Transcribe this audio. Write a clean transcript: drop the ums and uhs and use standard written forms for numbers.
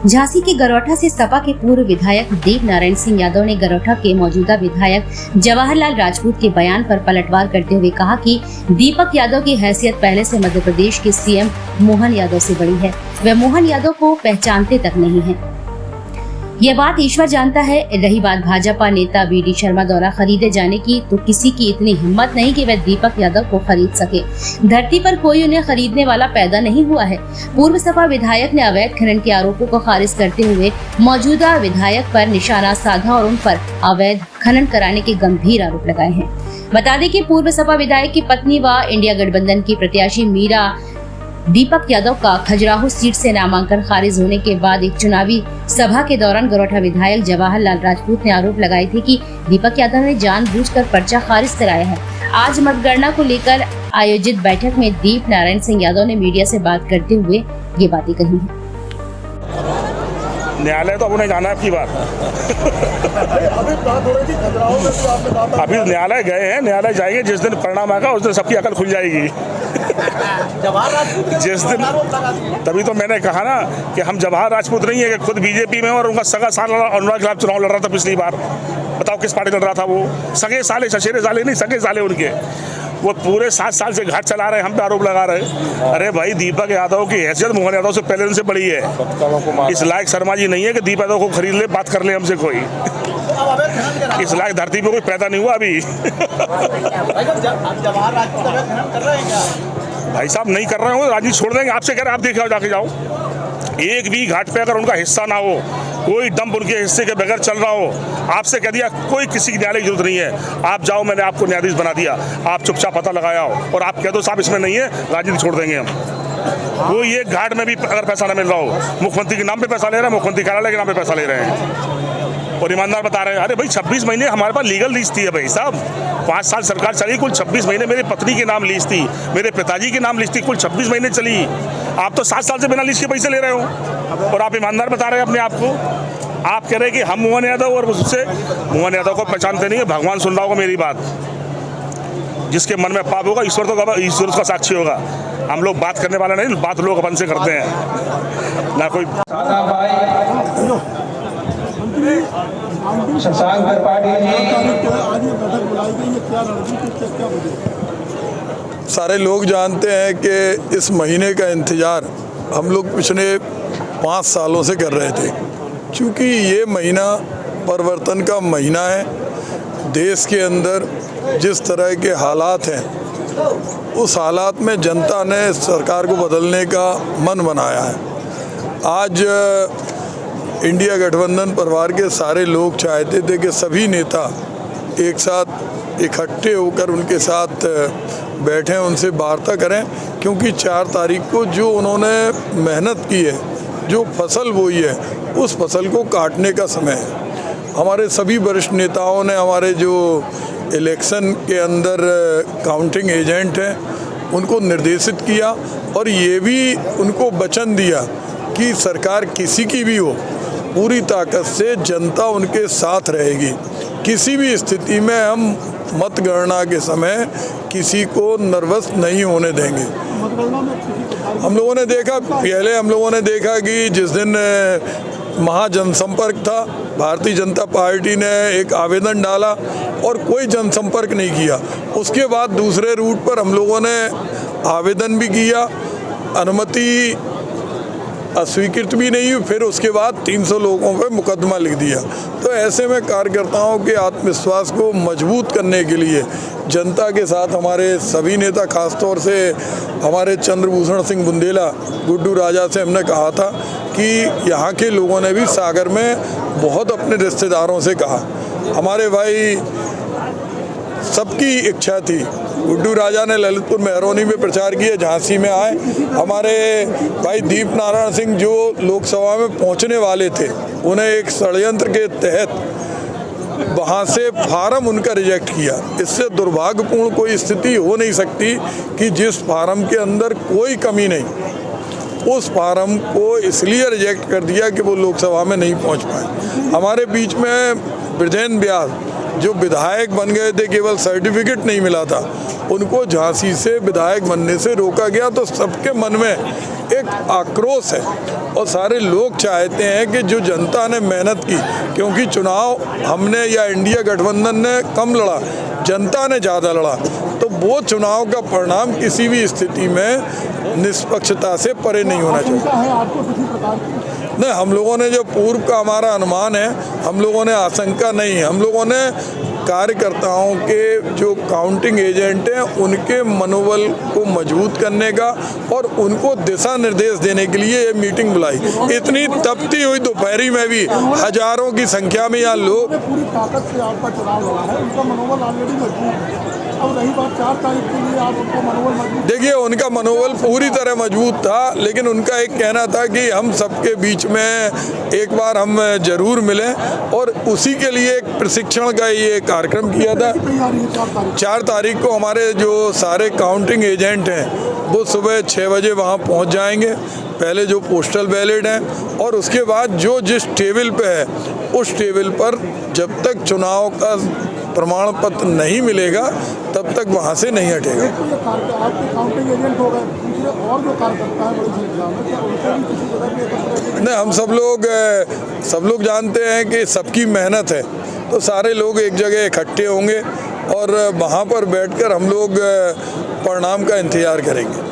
झांसी के गरौठा से सपा के पूर्व विधायक देव नारायण सिंह यादव ने गरौठा के मौजूदा विधायक जवाहरलाल राजपूत के बयान पर पलटवार करते हुए कहा कि दीपक यादव की हैसियत पहले से मध्य प्रदेश के सीएम मोहन यादव से बड़ी है। वे मोहन यादव को पहचानते तक नहीं हैं। यह बात ईश्वर जानता है। रही बात भाजपा नेता वी.डी. शर्मा द्वारा खरीदे जाने की, तो किसी की इतनी हिम्मत नहीं कि वह दीपक यादव को खरीद सके। धरती पर कोई उन्हें खरीदने वाला पैदा नहीं हुआ है। पूर्व सपा विधायक ने अवैध खनन के आरोपों को खारिज करते हुए मौजूदा विधायक पर निशाना साधा और उन पर अवैध खनन कराने के गंभीर आरोप लगाए हैं। बता दें कि पूर्व सपा विधायक की पत्नी व इंडिया गठबंधन की प्रत्याशी मीरा दीपक यादव का खजुराहो सीट से नामांकन खारिज होने के बाद एक चुनावी सभा के दौरान गरौठा विधायक जवाहरलाल राजपूत ने आरोप लगाए थे कि दीपक यादव ने जानबूझकर पर्चा खारिज कराया है। आज मतगणना को लेकर आयोजित बैठक में दीप नारायण सिंह यादव ने मीडिया से बात करते हुए ये बातें कही हैं। न्यायालय तो अब उन्हें जाना है आपकी बात। अभी न्यायालय गए हैं, न्यायालय जाएंगे, जिस दिन परिणाम आएगा उस दिन सबकी अकल खुल जाएगी। जिस दिन, तभी तो मैंने कहा ना कि हम जवाहर राजपूत नहीं है कि खुद बीजेपी में और उनका सगा साल अनुराग खिलाफ चुनाव लड़ रहा था पिछली बार। बताओ किस पार्टी लड़ रहा था वो? सगे साले, चचेरे साले नहीं, सगे साले उनके। वो पूरे 7 साल से घाट चला रहे हैं, हम पे आरोप लगा रहे। अरे भाई, दीपक यादव की हैसियत मोहन यादव से पहले उनसे बड़ी है। इस लायक शर्मा जी नहीं है कि दीपक यादव को खरीद ले, बात कर ले हमसे कोई। इस लायक धरती पे कोई पैदा नहीं हुआ अभी। भाई साहब नहीं कर रहे हो, राजनीति छोड़ देंगे। आपसे कह रहे आप देखो, जाके जाओ। एक भी घाट पे अगर उनका हिस्सा ना हो, कोई डंप उनके हिस्से के बगैर चल रहा हो, आपसे कह दिया कोई किसी की न्यायालय की जरूरत नहीं है, आप जाओ, मैंने आपको न्यायाधीश बना दिया, आप चुपचाप पता लगाया हो और आप कह दो साहब इसमें नहीं है, राजनीति छोड़ देंगे हम। कोई एक घाट में भी अगर पैसा ना मिल रहा हो, मुख्यमंत्री के नाम पे पैसा ले रहे हैं, मुख्यमंत्री कार्यालय के नाम पे पैसा ले रहे हैं और ईमानदार बता रहे हैं। अरे भाई 26 महीने हमारे पास लीगल लीज थी भाई साहब। 5 साल सरकार चली, कुल 26 महीने मेरी पत्नी के नाम लीज थी, मेरे पिताजी के नाम लीज थी, कुल 26 महीने चली। आप तो 7 साल से बिना लीज के पैसे ले रहे हो और आप ईमानदार बता रहे हैं अपने आप को। आप कह रहे हैं कि हम मोहन यादव, और उससे मोहन यादव को पहचानते नहीं है। भगवान सुन रहा होगा मेरी बात। जिसके मन में पाप होगा, ईश्वर तो ईश्वर उसका साक्षी होगा। हम लोग बात करने वाले नहीं, बात लोग अपन से करते हैं ना। कोई सारे लोग जानते हैं कि इस महीने का इंतज़ार हम लोग पिछले 5 सालों से कर रहे थे, क्योंकि ये महीना परिवर्तन का महीना है। देश के अंदर जिस तरह के हालात हैं, उस हालात में जनता ने सरकार को बदलने का मन बनाया है। आज इंडिया गठबंधन परिवार के सारे लोग चाहते थे कि सभी नेता एक साथ इकट्ठे होकर उनके साथ बैठें, उनसे वार्ता करें, क्योंकि 4 तारीख को जो उन्होंने मेहनत की है, जो फसल बोई है, उस फसल को काटने का समय है। हमारे सभी वरिष्ठ नेताओं ने, हमारे जो इलेक्शन के अंदर काउंटिंग एजेंट हैं, उनको निर्देशित किया और ये भी उनको वचन दिया कि सरकार किसी की भी हो, पूरी ताकत से जनता उनके साथ रहेगी। किसी भी स्थिति में हम मतगणना के समय किसी को नर्वस नहीं होने देंगे। हम लोगों ने देखा, पहले हम लोगों ने देखा कि जिस दिन महाजनसंपर्क था, भारतीय जनता पार्टी ने एक आवेदन डाला और कोई जनसंपर्क नहीं किया। उसके बाद दूसरे रूट पर हम लोगों ने आवेदन भी किया, अनुमति अस्वीकृत भी नहीं हुई, फिर उसके बाद 300 लोगों पर मुकदमा लिख दिया। तो ऐसे में कार्यकर्ताओं के आत्मविश्वास को मजबूत करने के लिए जनता के साथ हमारे सभी नेता, खासतौर से हमारे चंद्रभूषण सिंह बुंदेला, गुड्डू राजा से हमने कहा था कि यहाँ के लोगों ने भी सागर में बहुत अपने रिश्तेदारों से कहा। हमारे भाई सबकी इच्छा थी, गुड्डू राजा ने ललितपुर मेहरौनी में प्रचार किया, झांसी में आए। हमारे भाई दीप नारायण सिंह जो लोकसभा में पहुंचने वाले थे, उन्हें एक षड्यंत्र के तहत वहां से फार्म उनका रिजेक्ट किया। इससे दुर्भाग्यपूर्ण कोई स्थिति हो नहीं सकती कि जिस फार्म के अंदर कोई कमी नहीं, उस फार्म को इसलिए रिजेक्ट कर दिया कि वो लोकसभा में नहीं पहुंच पाए। हमारे बीच में ब्रजेंद्र व्यास जो विधायक बन गए थे, केवल सर्टिफिकेट नहीं मिला था, उनको झांसी से विधायक बनने से रोका गया, तो सबके मन में एक आक्रोश है और सारे लोग चाहते हैं कि जो जनता ने मेहनत की, क्योंकि चुनाव हमने या इंडिया गठबंधन ने कम लड़ा, जनता ने ज़्यादा लड़ा, तो वो चुनाव का परिणाम किसी भी स्थिति में निष्पक्षता से परे नहीं होना चाहिए। नहीं, हम लोगों ने जो पूर्व का हमारा अनुमान है, हम लोगों ने आशंका नहीं, हम लोगों ने कार्यकर्ताओं के जो काउंटिंग एजेंट हैं उनके मनोबल को मजबूत करने का और उनको दिशा निर्देश देने के लिए ये मीटिंग बुलाई। इतनी तपती हुई दोपहरी में भी हजारों की संख्या में यहाँ लोग पूरी ताकत से आपका चुनाव लड़ा है, उनका मनोबल ऑलरेडी मजबूत है। अब रही बात 4 तारीख के लिए आप उनका मनोबल मजबूत, देखिए उनका मनोबल पूरी तरह मजबूत था, लेकिन उनका एक कहना था कि हम सबके बीच में एक बार हम जरूर मिलें और उसी के लिए एक प्रशिक्षण का ये कार्यक्रम किया था। 4 तारीख को हमारे जो सारे काउंटिंग एजेंट हैं वो सुबह 6 बजे वहाँ पहुँच जाएंगे, पहले जो पोस्टल बैलेट हैं, और उसके बाद जो जिस टेबल पे है उस टेबल पर जब तक चुनाव का प्रमाण पत्र नहीं मिलेगा तब तक वहाँ से नहीं हटेगा। आपके काउंटिंग एजेंट हो गए, दूसरे और जो कार्यकर्ता है बड़ी संख्या में, क्या उनको भी किसी तरह के नहीं, हम सब लोग जानते हैं कि सबकी मेहनत है, तो सारे लोग एक जगह इकट्ठे होंगे और वहाँ पर बैठकर हम लोग परिणाम का इंतजार करेंगे।